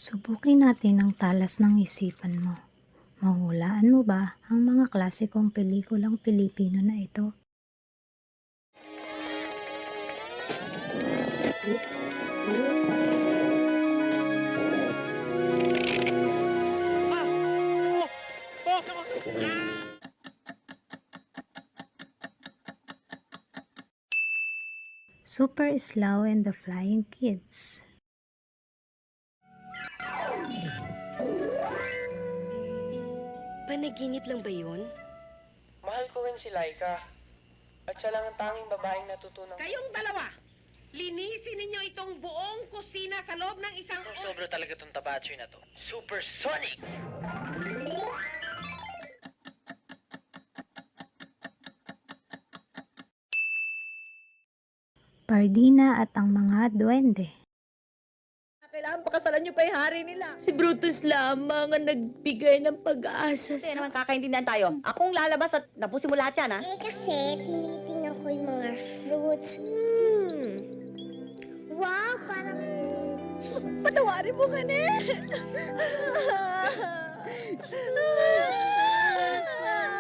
Subukin natin ang talas ng isipan mo. Mahulaan mo ba ang mga klasikong pelikulang Pilipino na ito? Super Slow and the Flying Kids. Panaginip lang ba yun? Mahal ko rin si Laika. At siya lang ang tanging babaeng natutunan. Kayong dalawa, linisin ninyo itong buong kusina sa loob ng isang oras. Sobra talaga tong tabachoy na to. Supersonic! Pardina at ang mga duwende. Kailangan pakasalan niyo pa yung hari nila. Si Brutus lamang ang nagbigay ng pag-asa Kasi naman kakaintindihan tayo. Akong lalabas at napusin mo lahat yan, ha? Kasi tinitingnan ko yung mga fruits. Wow, parang... Patawarin mo ka na.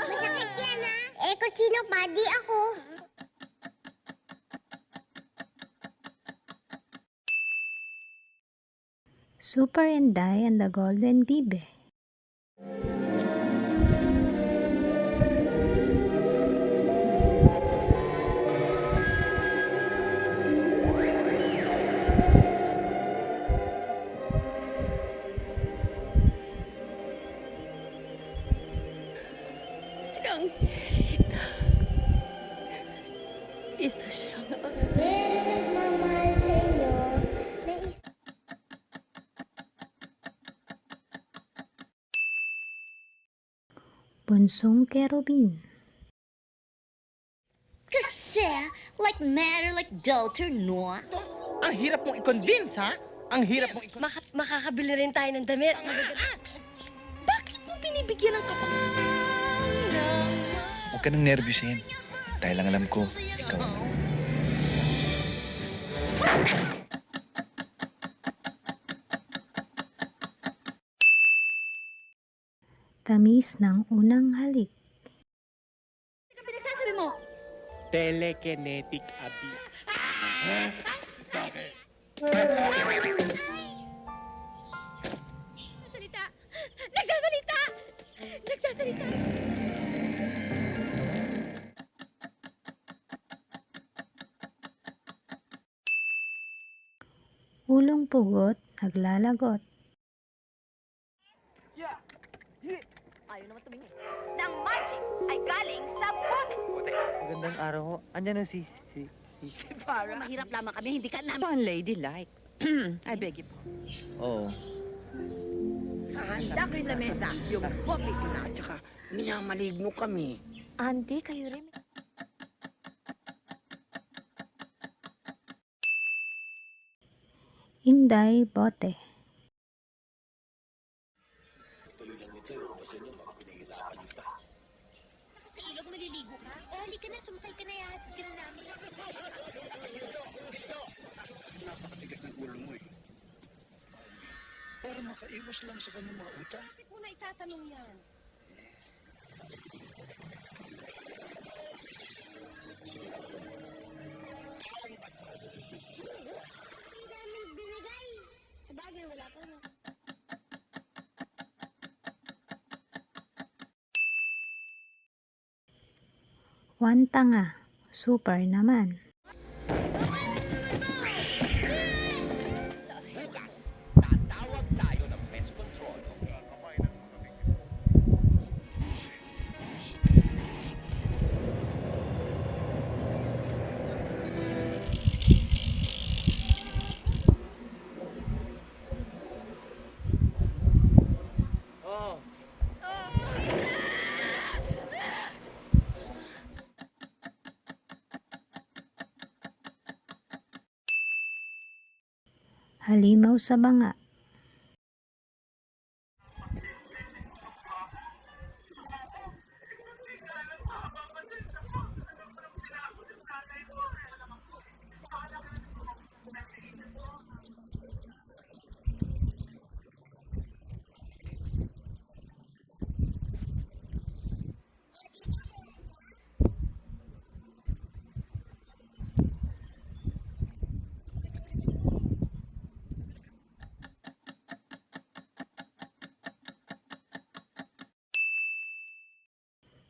Masakit yan, ha? Kung sino pa, di ako. Super Inday and the Golden Bibe. Siyang kita. Ito siyang Nagmamahal sa inyo na Bunsong Kerubin. Kasi, like matter, like daughter, no? Ang hirap mong i-convince, ha? Ang hirap mong i-convince. Makakabili rin tayo ng damit. Bakit mo binibigyan ng Huwag ka nang nervyusin. Dahil lang alam ko, ikaw na. Tamis ng unang halik. pinagsasabi mo? Telekinetic abi. Nagsasalita! Nagsasalita! Nagsasalita! Ulong pugot, naglalagot. Ayaw naman tumingin. Ng magic ay galing sa bote. Magandang araw ho. Andyan ang si Para. Mahirap lamang kami, hindi ka namin. Unladylike. I beg you po. Oo. Handa ko yung lamesa, yung coffee ko na, tsaka minamaligno kami. Auntie, kayo rin. Inday Bote. Sa ilog maliligo ka? O, halika na, sumakay ka na yan. Halika na namin. Para makaiwas lang sa kanyang mga utang. Hindi ko na itatanong yan. Hindi namin binigay. Sa bagay, wala pa na. One tanga. Super naman. Bukas, tatawag tayo ng pest control. Oh. Halimaw sa banga.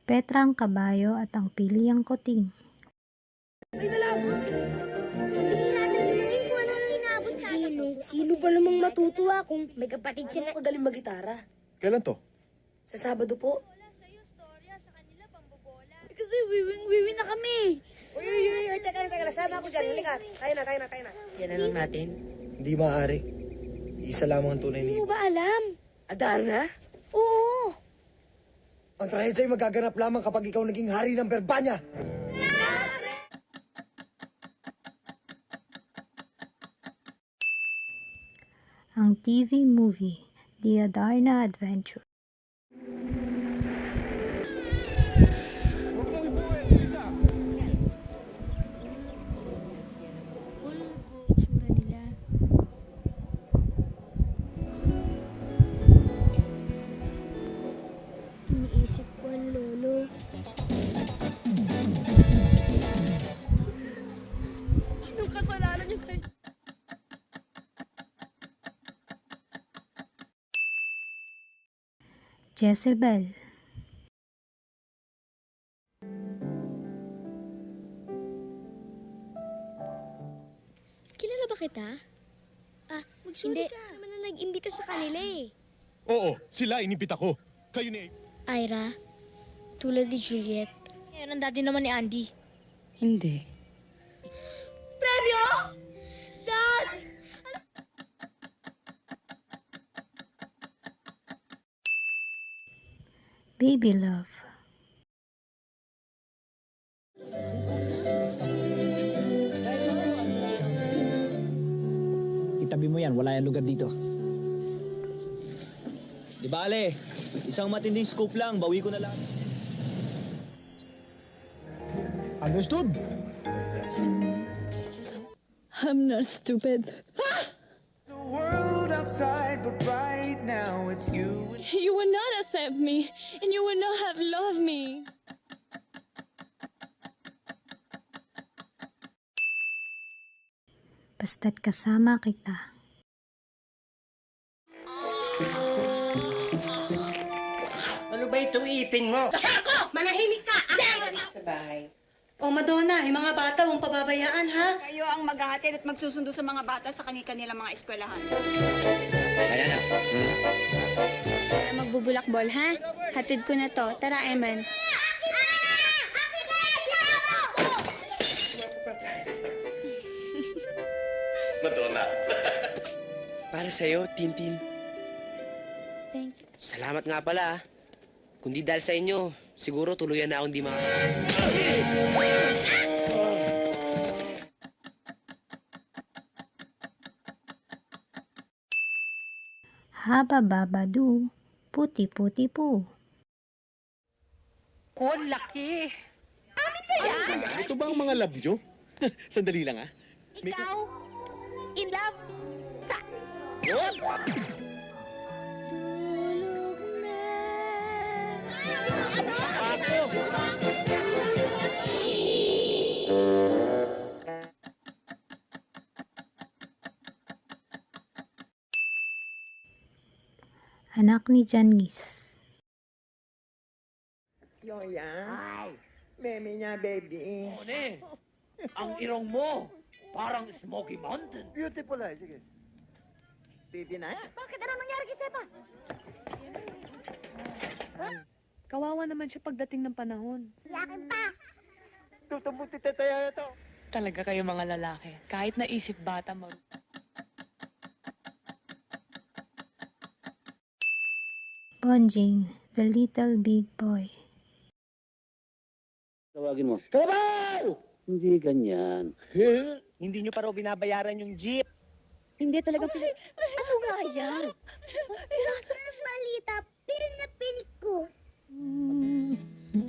Petra ang kabayo at ang pili ang kuting. Hindi natin kung ano nang inaabot sa atin. Sino ba namang matutuwa kung may kapatid sila? Magaling mag-gitara. Kailan to? Sa Sabado po. Kasi wiwing na kami. Uy, teka lang. Sama ako dyan. Halika. Tayo na. Yan na lang natin. Hindi maaari. Isa lamang ang tunay Hindi ni... mo ba alam? Adara? Oo. Ang trahedya ay magaganap lamang kapag ikaw naging hari ng Berbanya. Ang TV movie, The Adarna Adventure. Itsura nila. Iniisip ko ang lolo. Anong kasalanan niya sa'yo? Jezebel. Kilala ba kita? Hindi. Naman na nag-imbita sa kanila eh. Oo, sila inibita ko. Kayo ni... Ira, tulad ni Juliet. Yan ang daddy naman ni Andy. Hindi. Premyo! Dad! Baby Love. Itabi mo yan, wala yung lugar dito. Di bale, isang matinding scoop lang, bawi ko na lang. Understood? I'm not stupid. The world outside, but right now it's you. You would not accept me, and you would not have loved me. Basta't kasama kita. Ano ba itong ipin mo? Manahimik ka! Sa bahay. Oh, Madonna, yung mga bata, huwag pababayaan, ha? Kayo ang maghahatid at magsusundo sa mga bata sa kanilang mga eskwelahan. Magbubulakbol, ha? Hatid ko na to. Tara, Eman. Para sa'yo, Tintin. Thank you. Salamat nga pala. Kundi dahil sa inyo, siguro tuluyan na akong di mga... Haba babadu, puti-puti po. Ko, laki. Ito ba ang mga love nyo? Sandali lang ah. Ikaw, in love sa... Anak ni Janice. Yoya. Meme niya, baby. Ang irong mo, parang Smoky Mountain. Beautiful ay, sige. Baby na. Bakit? Ano nangyari kay Sepa? Kawawa naman siya pagdating ng panahon. Yakin pa. Tutubuti tataya ito. Talaga kayo mga lalaki. Kahit naisip bata mo. Bonjing, the little big boy. Tawagin mo. Trabaho! Hindi ganyan. Hindi nyo pa raw binabayaran yung jeep. Hindi talaga Ano nga yan? Sir, balita. Pil na pil ko.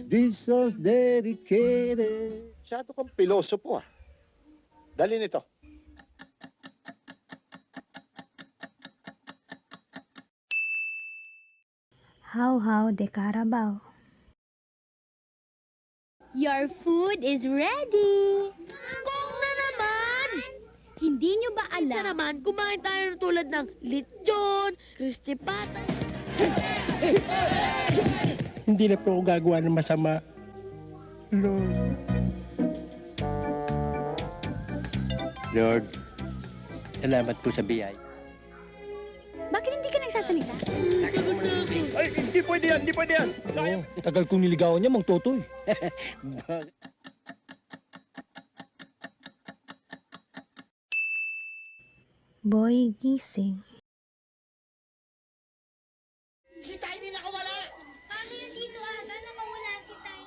This was dedicated. Masyado kang pilosopo ah. Dali nito. How de Carabao. Your food is ready. Kung na naman! Hindi nyo ba alam? Sa naman, kumain tayo ng tulad ng lechon, crispy pata. Hindi na po ako gagawa ng masama. Lord. Lord, salamat po sa biyay. Bakit hindi ka nagsasalita? Ay, hindi pwede yan, hindi pwede yan. Oo, tagal kong niligawan niya, Mang Totoy. Boy, gising. Paano yun dito aga na mawala si Tay?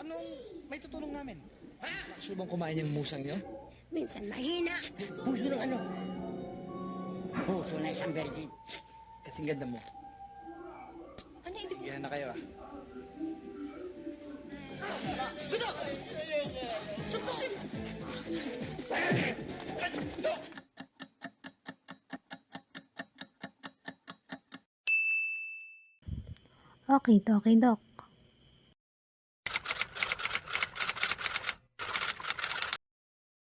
Anong may tutulong namin? Gusto bang kumain yung musang nyo? Minsan mahina. Puso ng ano? Puso na isang virgin. Kasing ganda mo. Ano ibig Yan na kayo ah. Okay, Doc.